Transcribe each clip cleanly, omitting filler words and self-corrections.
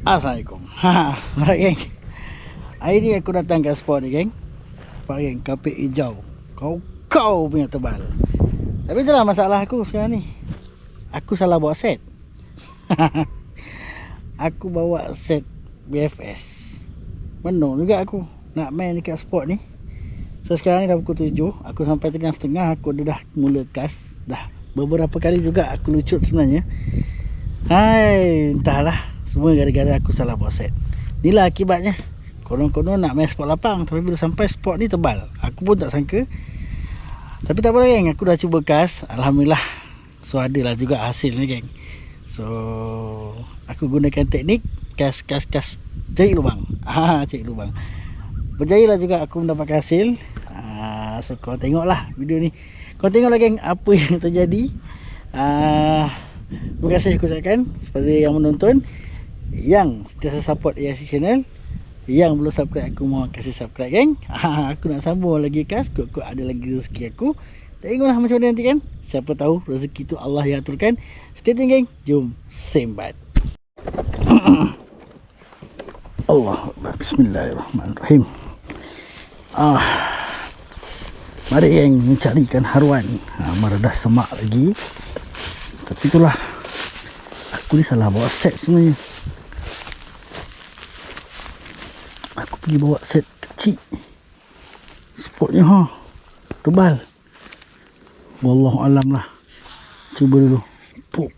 Assalamualaikum. Alright geng, hari ni aku datang ke spot ni geng. Nampak geng, kapit hijau kau punya tebal. Tapi itulah masalah aku sekarang ni, aku salah bawa set. Aku bawa set BFS. Menung juga aku nak main dekat spot ni. So sekarang ni dah pukul 7, aku sampai tengah setengah aku dah mula cast. Dah beberapa kali juga aku lucut sebenarnya. Hai, entahlah, semua gara-gara aku salah bawa set. Inilah akibatnya. Konon-konon nak main spot lapang, tapi bila sampai spot ni tebal. Aku pun tak sangka. Tapi tak apa geng, aku dah cuba cast. Alhamdulillah. So adalah juga hasil ni geng. So aku gunakan teknik cast cari lubang. Cari lubang. Berjaya lah juga aku mendapatkan hasil. So kau tengoklah video ni. Kau tengoklah geng apa yang terjadi. Terima kasih aku ucapkan kepada yang menonton, yang sentiasa support AIC channel. Yang belum subscribe, aku mohon kasih subscribe geng. Aku nak sambung lagi cast, kok ada lagi rezeki aku. Tengoklah macam mana nanti kan. Siapa tahu rezeki tu Allah yang aturkan. Stay tune geng, jom sembat. Allah Akbar, bismillahirrahmanirrahim. Mari geng mencarikan haruan. Meredah semak lagi. Tapi itulah, aku ni salah bawa set sebenarnya. Aku pergi bawa set kecil. Spotnya tebal. Wallahualam lah. Cuba dulu. Puk.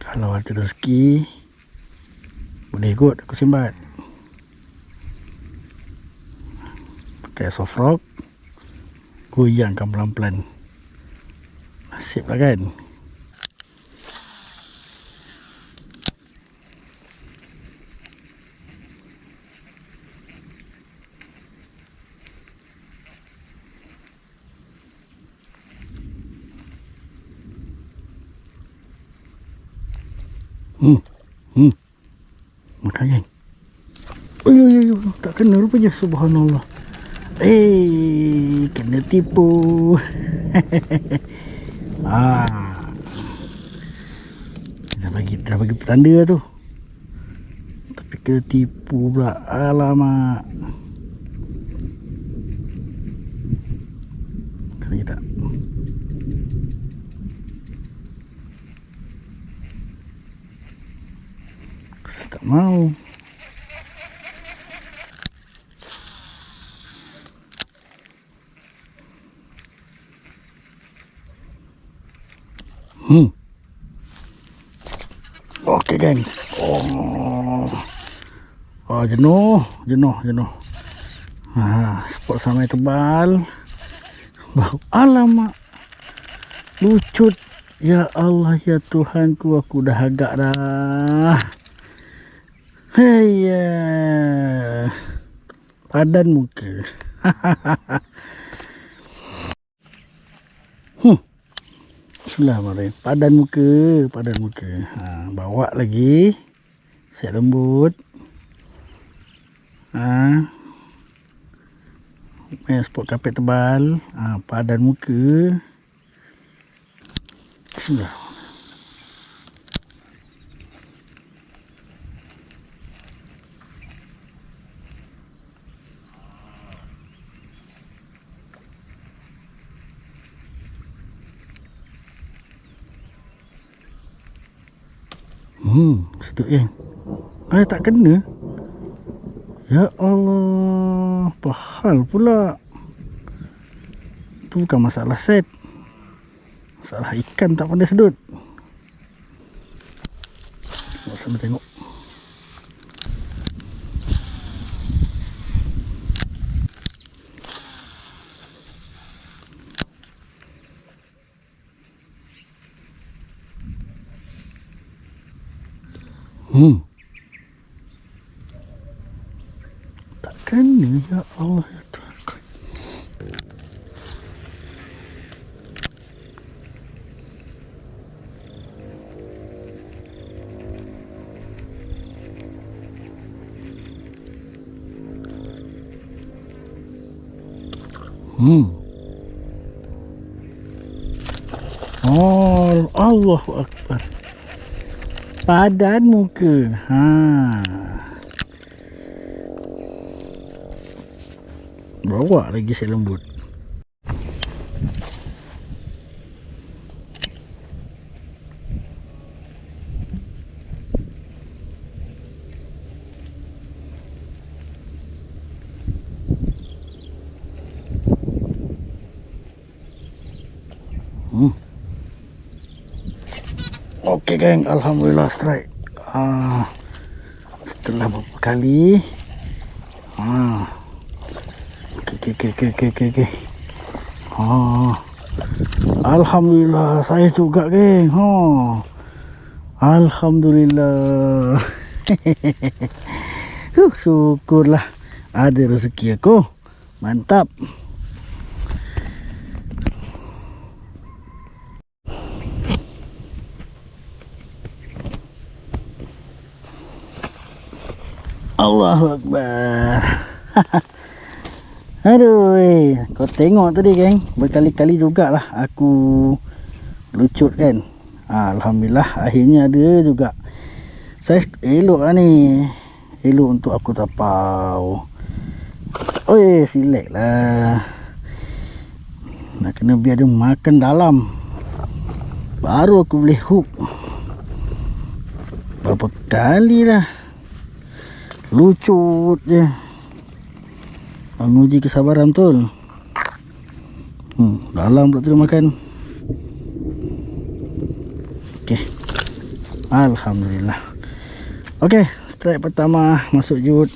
Kalau ada rezeki, boleh kot aku sembat. Pakai soft rock, goyangkan pelan-pelan. Nasib lah kan. Makanya tak kena rupanya. Subhanallah. Kena tipu. Dah bagi petanda tu, tapi kena tipu pula. Alamak. Kena tak? Tak mau. Okey geng. Jenuh. Spot samai tebal. Alamak. Lucut. Ya Allah, ya Tuhanku, aku dah agak dah. Padan muka. Bismillahirrahmanirrahim. Padan muka. Bawa lagi set lembut. Main spot kapet tebal. Padan muka. Bismillah. Sedut geng. Tak kena. Ya Allah, apa hal pula? Itu bukan masalah set, masalah ikan tak pandai sedut. Sama tengok. Tak kena. Ya Allah, ya Tuhan. Allahu Akbar. Padan muka. Bawa lagi set lembut. Okey geng, alhamdulillah strike. Setelah beberapa kali. Okey. Alhamdulillah saya juga geng. Alhamdulillah. Syukurlah ada rezeki aku. Mantap. Allahu Akbar. Aduh, kau tengok tadi geng, berkali-kali jugalah aku lucut kan. Alhamdulillah akhirnya ada juga. Saya elok lah ni. Elok untuk aku tapau. Oi, relax lah. Nak kena biar dia makan dalam, baru aku boleh hook. Berapa kali dah lucut je. Menguji kesabaran betul. Dalam pula tu dia makan. Okey. Alhamdulillah. Okey, strike pertama masuk jut.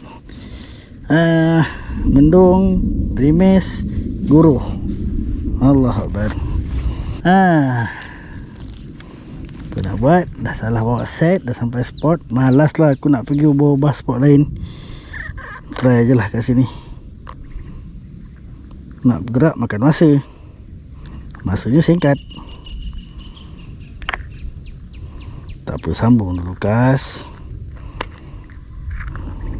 Mendung, Rimis, Guru. Allahu Akbar. Apa nak buat? Dah salah bawa set, dah sampai spot. Malas lah aku nak pergi ubah-ubah spot lain. Try je lah kat sini. Nak bergerak makan masa. Masanya singkat. Tak apa, sambung dulu kas.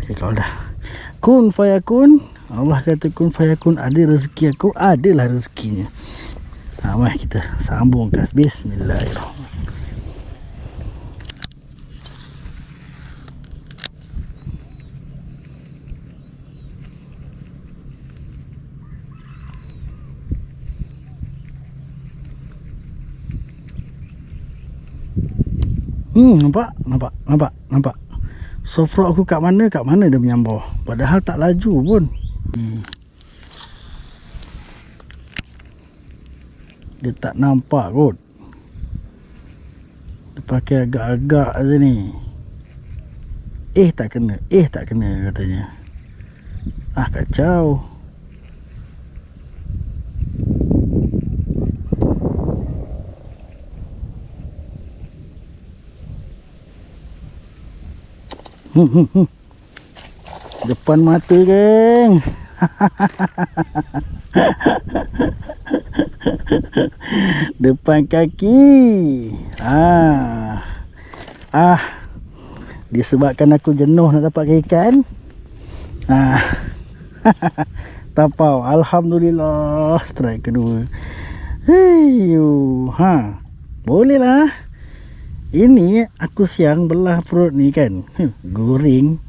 Okay, kalau dah kun fayakun, Allah kata kun fayakun, ada rezeki aku, adalah rezekinya. Mari kita sambung kas. Bismillahirrahmanirrahim. Nampak. Soft rock aku kat mana dia menyambar. Padahal tak laju pun. Dia tak nampak kot. Dia pakai agak-agak je ni. Tak kena katanya. Kacau. Depan mata geng. Depan kaki. Disebabkan aku jenuh nak dapat ikan. Tapau. Alhamdulillah, strike kedua. Boleh lah. Ini aku siang belah perut ni kan. Goreng.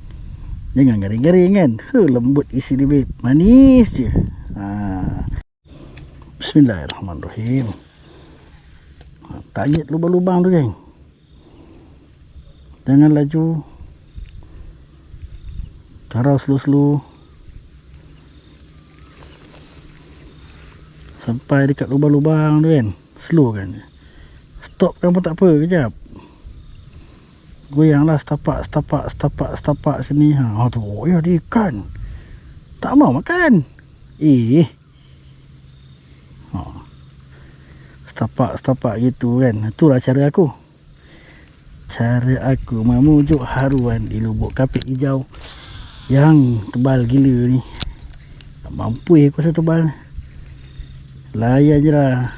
Jangan garing-garing kan. Lembut isi dia babe. Manis je. Bismillahirrahmanirrahim. Target lubang-lubang tu geng. Jangan laju. Karau slow-slow. Sampai dekat lubang-lubang tu kan. Slow kan. Stop kan pun tak apa. Kejap. Goyanglah setapak sini. Tu, ada ikan. Tak mau makan. Setapak gitu kan. Itulah cara aku. Cara aku memujuk haruan di lubuk kapit hijau yang tebal gila ni. Tak mampu aku rasa tebal. Layan je lah.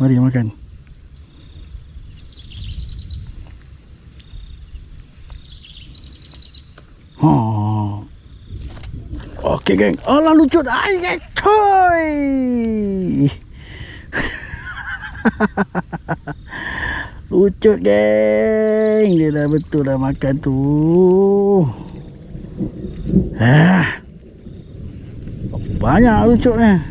Mari makan. Okey Okey geng. Alah lucut. Ay coy. Lucut geng. Dia dah betul dah makan tu. Banyak lucutnya.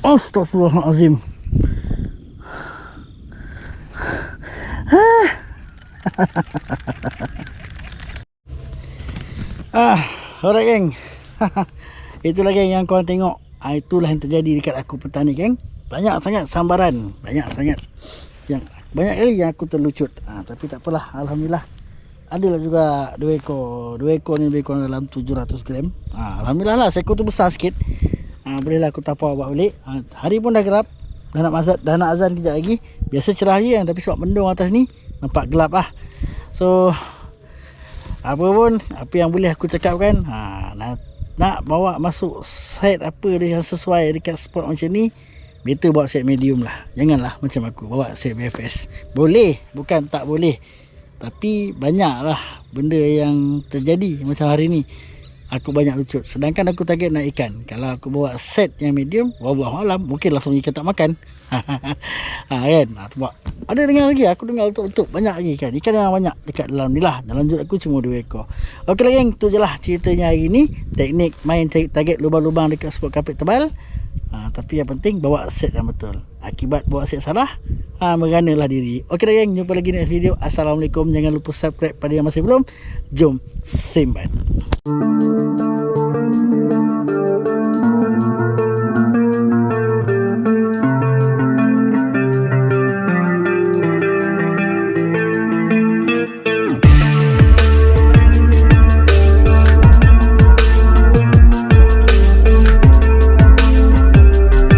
Astaghfirullahalazim. Alright geng. Itulah geng yang korang tengok. Itulah yang terjadi dekat aku petani geng. Banyak sangat sambaran. Banyak sangat. Yang banyak kali yang aku terlucut. Tapi tak apalah, alhamdulillah. Adalah juga 2 ekor. 2 ekor ni lebih kurang dalam 700 gram. Alhamdulillah lah, seekor tu besar sikit. Bolehlah aku tapau buat balik. Hari pun dah gelap. Dah nak azan kejap lagi. Biasa cerah je kan, tapi sebab mendung atas ni nampak gelap lah. So apa pun, apa yang boleh aku cakapkan, nak bawa masuk set apa dia yang sesuai dekat spot macam ni, better bawa set medium lah. Janganlah macam aku bawa set BFS. Boleh, bukan tak boleh, tapi banyaklah benda yang terjadi macam hari ni. Aku banyak lucut. Sedangkan aku target nak ikan. Kalau aku bawa set yang medium, wallahualam, mungkin langsung ikan tak makan. Kan? Sebab ada dengar lagi, aku dengar betul-betul banyak lagi ikan. Ikan yang banyak dekat dalam ni lah. Dalam jut aku cuma 2 ekor. Okey lah geng, tu je lah ceritanya hari ni. Teknik main target lubang-lubang dekat spot kapit tebal. Tapi yang penting bawa set yang betul. Akibat bawa set salah, meranalah diri. Okey lah geng, jumpa lagi next video. Assalamualaikum. Jangan lupa subscribe pada yang masih belum. Jom sembat.